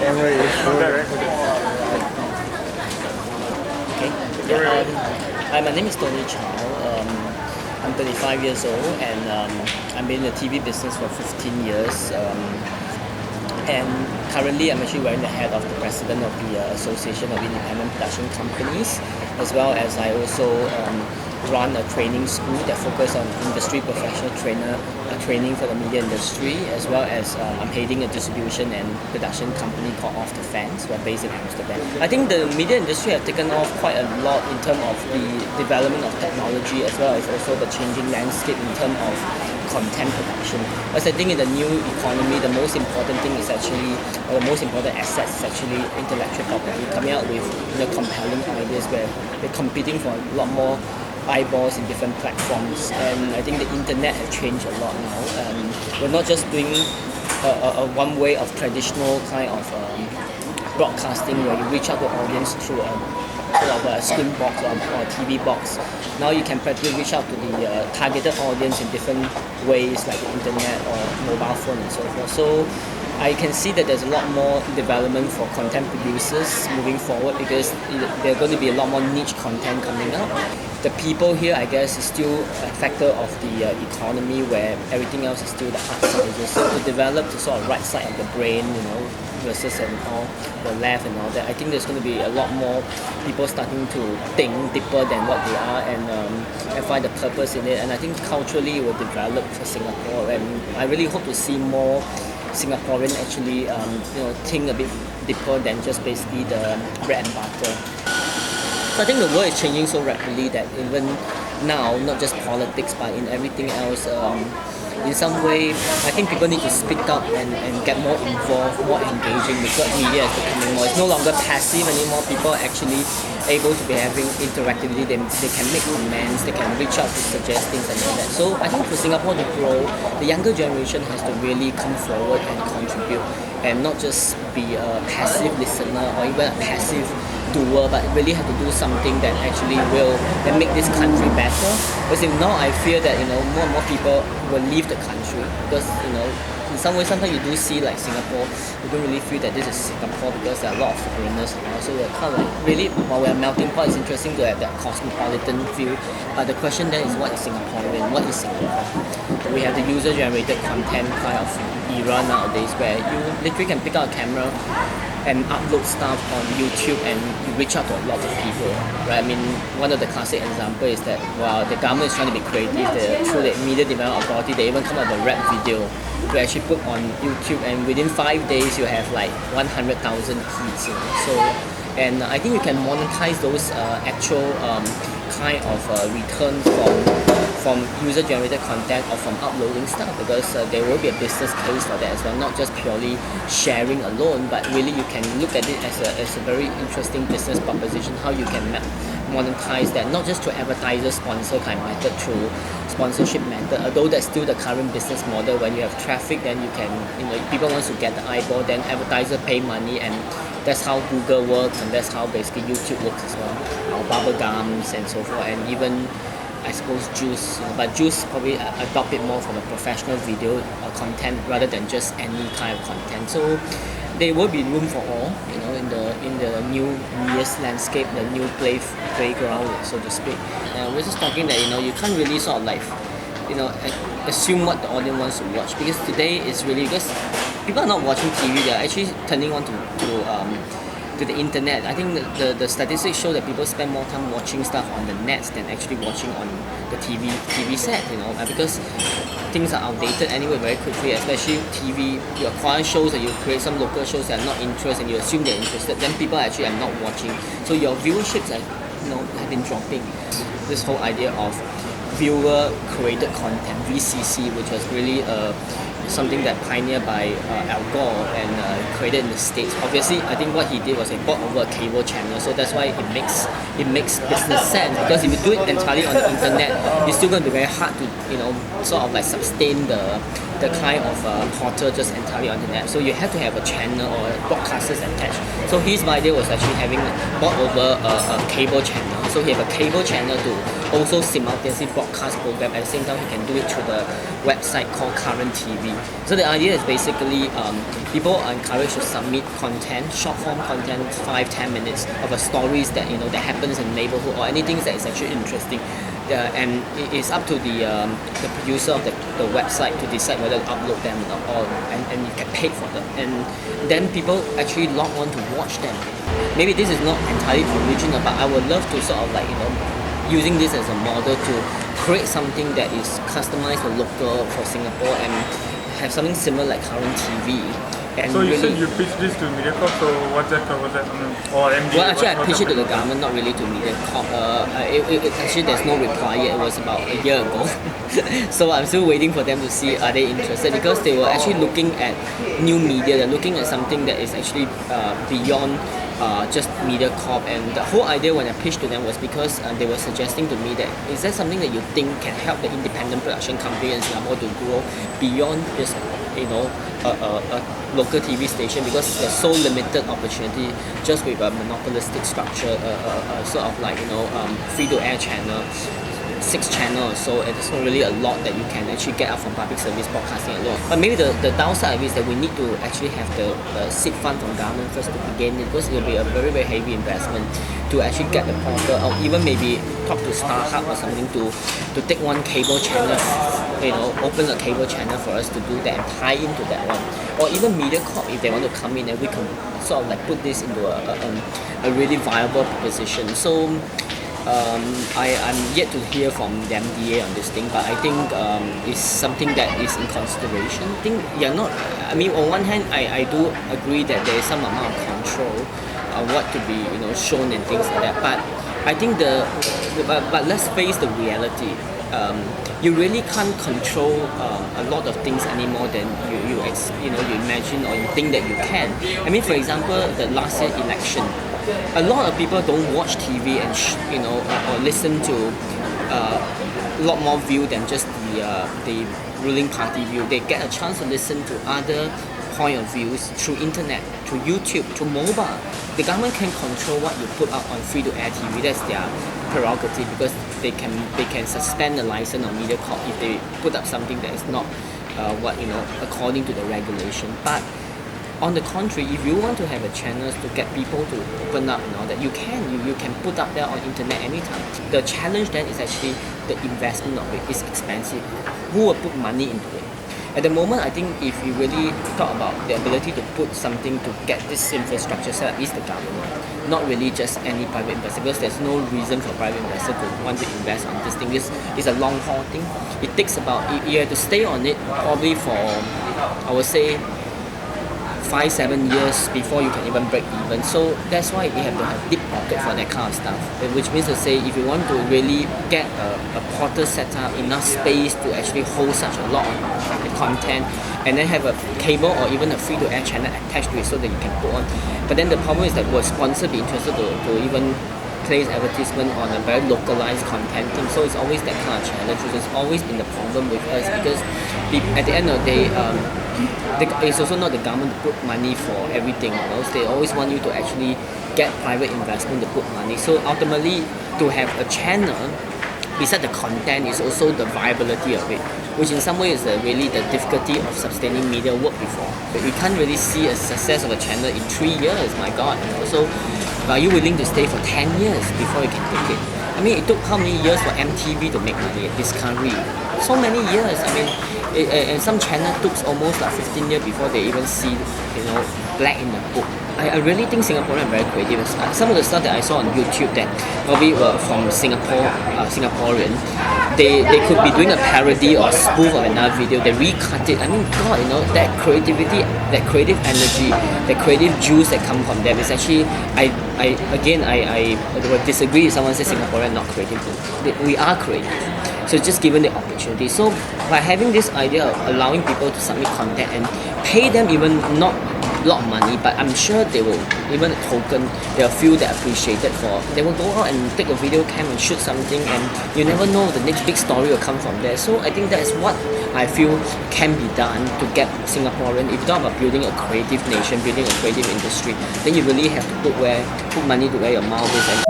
Camera is good. Okay. Hi, my name is Tony Chow. I'm 35 years old and I've been in the TV business for 15 years. And currently I'm actually wearing the hat of the president of the Association of Independent Production Companies, as well as I also run a training school that focuses on industry professional training for the media industry, as well as I'm heading a distribution and production company called Off the Fans. We're based in Amsterdam. I think the media industry has taken off quite a lot in terms of the development of technology, as well as also the changing landscape in terms of content production. As I think in the new economy, the most important thing is actually, or the most important asset is actually intellectual property, coming out with compelling ideas where we're competing for a lot more eyeballs in different platforms. And I think the internet has changed a lot now. We're not just doing a one way of traditional kind of broadcasting where you reach out to audience through a screen box or a TV box. Now you can practically reach out to the targeted audience in different ways, like the internet or mobile phone and so forth. So I can see that there's a lot more development for content producers moving forward, because there are going to be a lot more niche content coming up. The people here, I guess, is still a factor of the economy, where everything else is still the hard sciences. So to develop the sort of right side of the brain, versus and all the left and all that, I think there's going to be a lot more people starting to think deeper than what they are, and find the purpose in it. And I think culturally it will develop for Singapore, and I really hope to see more Singaporean actually think a bit deeper than just basically the bread and butter. So I think the world is changing so rapidly that even now, not just politics but in everything else, in some way I think people need to speak up and get more involved, more engaging, because media is becoming more, it's no longer passive anymore. People are actually able to be having interactivity, they can make comments, they can reach out to suggest things and all that. So I think for Singapore to grow, the younger generation has to really come forward and contribute, and not just be a passive listener or even a passive doer, but really have to do something that actually will make this country better. Because if not, I fear that more and more people will leave the country, because in some way sometimes you do see like Singapore, you don't really feel that this is Singapore, because there are a lot of foreigners now. So we're kind of like, really, while we're a melting pot, it's interesting to have that cosmopolitan feel. But the question then is, what is Singaporean? What is Singapore? We have the user generated content kind of era nowadays, where you literally can pick up a camera and upload stuff on YouTube and you reach out to a lot of people, right? I mean, one of the classic examples is that while the government is trying to be creative, through the Media Development Authority, they even come up with a rap video to actually put on YouTube, and within 5 days you have like 100,000 hits. So, and I think you can monetize those actual kind of return from user-generated content or from uploading stuff, because there will be a business case for that as well, not just purely sharing alone, but really you can look at it as a very interesting business proposition, how you can monetize that, not just through advertiser sponsor kind of method, through sponsorship method, although that's still the current business model. When you have traffic, then you can, people want to get the eyeball, then advertiser pay money, and that's how Google works, and that's how basically YouTube works as well, our bubble gums and so forth, and even I suppose Joost, but Joost probably adopt it more from a professional video content rather than just any kind of content. So there will be room for all, in the new media landscape, the new playground, so to speak. We're just talking that you can't really sort of like assume what the audience wants to watch, because today is really, because people are not watching TV, they're actually turning on to the internet. I think the statistics show that people spend more time watching stuff on the net than actually watching on the TV set, because things are outdated anyway very quickly, especially TV. You acquire shows and you create some local shows that are not interested and you assume they're interested, then people actually are not watching. So your viewerships have been dropping. This whole idea of viewer created content, VCC, which was really something that pioneered by Al Gore and created in the States. Obviously, I think what he did was he bought over a cable channel, so that's why it makes business sense. Because if you do it entirely on the internet, it's still going to be very hard to sort of like sustain the kind of portal just entirely on the net. So you have to have a channel or broadcasters attached. So his idea was actually having bought over a cable channel. So he have a cable channel to also simultaneously broadcast program. At the same time, he can do it through the website called Current TV. So the idea is basically people are encouraged to submit content, short form content, 5-10 minutes of a stories that that happens in the neighborhood or anything that is actually interesting. And it is up to the producer of the website to decide whether to upload them or and you get paid for them. And then people actually log on to watch them. Maybe this is not entirely original, but I would love to sort of using this as a model to create something that is customized for local for Singapore and have something similar like Current TV. And so you really, said you pitched this to Mediacorp, so what's that cover? That or MD? well, actually, I pitched it to the government, not really to Mediacorp. Actually, there's no reply yet. It was about a year ago, so I'm still waiting for them to see are they interested, because they were actually looking at new media. They're looking at something that is actually beyond just Mediacorp. And the whole idea when I pitched to them was because they were suggesting to me that is that something that you think can help the independent production company in Singapore to grow beyond just a local TV station, because there's so limited opportunity just with a monopolistic structure, sort of free to air channel, 6 channels or so, and there's not really a lot that you can actually get out from public service broadcasting alone. But maybe the downside of it is that we need to actually have the seed fund from government first to begin it, because it will be a very, very heavy investment to actually get the portal, or even maybe talk to StarHub or something to take one cable channel, open a cable channel for us to do that and tie into that one. Or even Mediacorp, if they want to come in, and we can sort of put this into a really viable proposition. So I'm yet to hear from the MDA on this thing, but I think it's something that is in consideration. On one hand, I do agree that there is some amount of control on what to be shown and things like that. But I think but let's face the reality. You really can't control a lot of things anymore than you imagine or you think that you can. For example, the last year election, a lot of people don't watch TV and or listen to a lot more view than just the ruling party view. They get a chance to listen to other point of views through internet, through YouTube, through mobile. The government can control what you put out on free to air TV. That's their prerogative, because they can suspend the license on Mediacorp if they put up something that is not according to the regulation. But on the contrary, if you want to have a channel to get people to open up and all that, you can put up there on internet anytime. The challenge then is actually the investment of it is expensive. Who will put money into it? At the moment, I think if you really talk about the ability to put something to get this infrastructure set up is the government, not really just any private investor, because there's no reason for private investor to want to invest on this thing. This is a long haul thing. It takes about, you have to stay on it probably for, I would say, 5-7 years before you can even break even. So that's why you have to have deep pocket for that kind of stuff. Which means to say, if you want to really get a portal set up, enough space to actually hold such a lot of content, and then have a cable or even a free-to-air channel attached to it so that you can put on. But then the problem is that will sponsor be interested to even place advertisement on a very localized content thing. So it's always that kind of challenge, which has always been the problem with us, because at the end of the day, it's also not the government to put money for everything. They always want you to actually get private investment to put money. So ultimately, to have a channel, besides the content, is also the viability of it, which in some ways is really the difficulty of sustaining media work before. But we can't really see a success of a channel in 3 years, my God. So are you willing to stay for 10 years before you can take it? It took how many years for MTV to make money at Discovery? So many years. And some channel took almost 15 years before they even see, black in the book. I really think Singaporeans are very creative. Some of the stuff that I saw on YouTube that probably were from Singaporean, they could be doing a parody or a spoof of another video. They recut it. God, that creativity, that creative energy, that creative juice that come from them is actually, I would disagree if someone says Singaporeans are not creative. We are creative. So just given the opportunity. So by having this idea of allowing people to submit content and pay them even not a lot of money, but I'm sure they will, even a token, they'll feel that appreciated for. They will go out and take a video cam and shoot something, and you never know, the next big story will come from there. So I think that's what I feel can be done to get Singaporean. If you talk about building a creative nation, building a creative industry, then you really have to put money to where your mouth is.